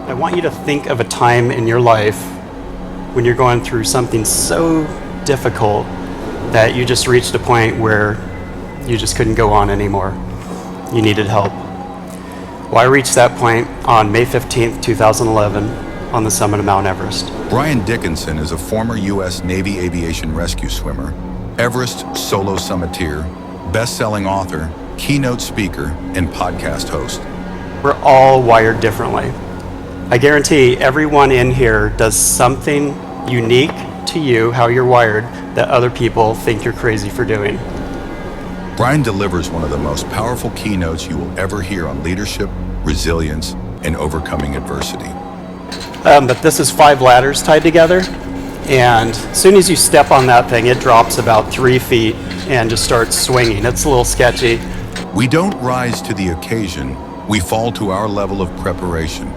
I want you to think of a time in your life when you're going through something so difficult that you just reached a point where you just couldn't go on anymore. You needed help. Well, I reached that point on May 15th, 2011, on the summit of Mount Everest. Brian Dickinson is a former U.S. Navy aviation rescue swimmer, Everest solo summiteer, best-selling author, keynote speaker, and podcast host. We're all wired differently. I guarantee everyone in here does something unique to you, how you're wired, that other people think you're crazy for doing. Brian delivers one of the most powerful keynotes you will ever hear on leadership, resilience, and overcoming adversity. But this is 5 ladders tied together, and as soon as you step on that thing, it drops about 3 feet and just starts swinging. It's a little sketchy. We don't rise to the occasion, we fall to our level of preparation.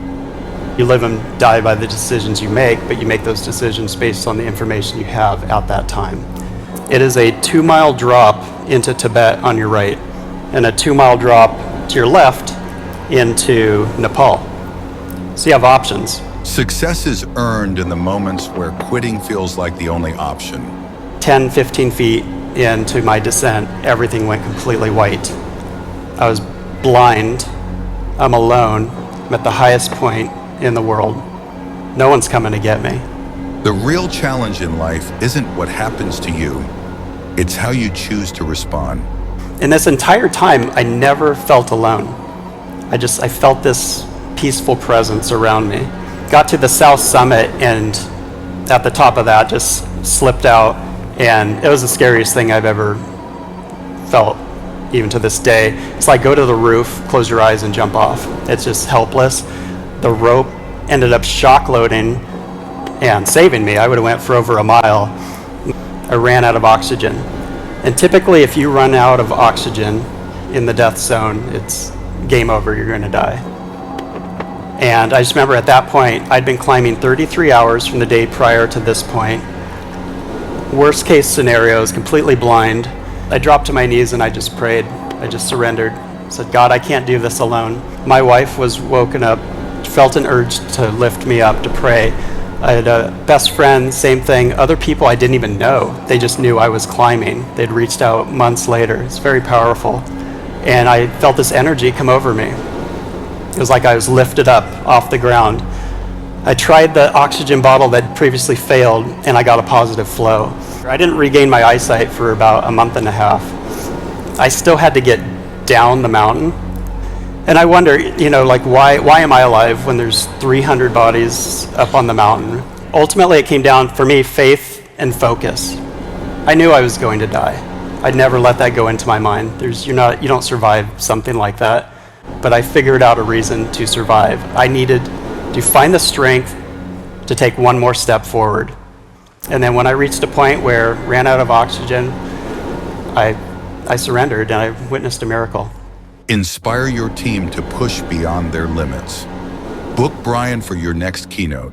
You live and die by the decisions you make, but you make those decisions based on the information you have at that time. It is a 2-mile drop into Tibet on your right, and a 2-mile drop to your left into Nepal. So you have options. Success is earned in the moments where quitting feels like the only option. 10, 15 feet into my descent, everything went completely white. I was blind. I'm alone. I'm at the highest point in the world. No one's coming to get me. The real challenge in life isn't what happens to you, it's how you choose to respond. In this entire time, I never felt alone. I felt this peaceful presence around me. Got to the south summit, and at the top of that just slipped out, and it was the scariest thing I've ever felt, even to this day. It's like go to the roof, close your eyes, and jump off. It's just helpless. The rope ended up shock loading and saving me. I would have went for over a mile. I ran out of oxygen. And typically if you run out of oxygen in the death zone, it's game over, you're gonna die. And I just remember at that point, I'd been climbing 33 hours from the day prior to this point. Worst case scenario is completely blind. I dropped to my knees and I just prayed. I just surrendered. I said, God, I can't do this alone. My wife was woken up, felt an urge to lift me up, to pray. I had a best friend, same thing. Other people I didn't even know. They just knew I was climbing. They'd reached out months later. It's very powerful. And I felt this energy come over me. It was like I was lifted up off the ground. I tried the oxygen bottle that previously failed, and I got a positive flow. I didn't regain my eyesight for about a month and a half. I still had to get down the mountain. And I wonder, why am I alive when there's 300 bodies up on the mountain? Ultimately, it came down, for me, faith and focus. I knew I was going to die. I'd never let that go into my mind. You don't survive something like that. But I figured out a reason to survive. I needed to find the strength to take one more step forward. And then when I reached a point where I ran out of oxygen, I surrendered and I witnessed a miracle. Inspire your team to push beyond their limits. Book Brian for your next keynote.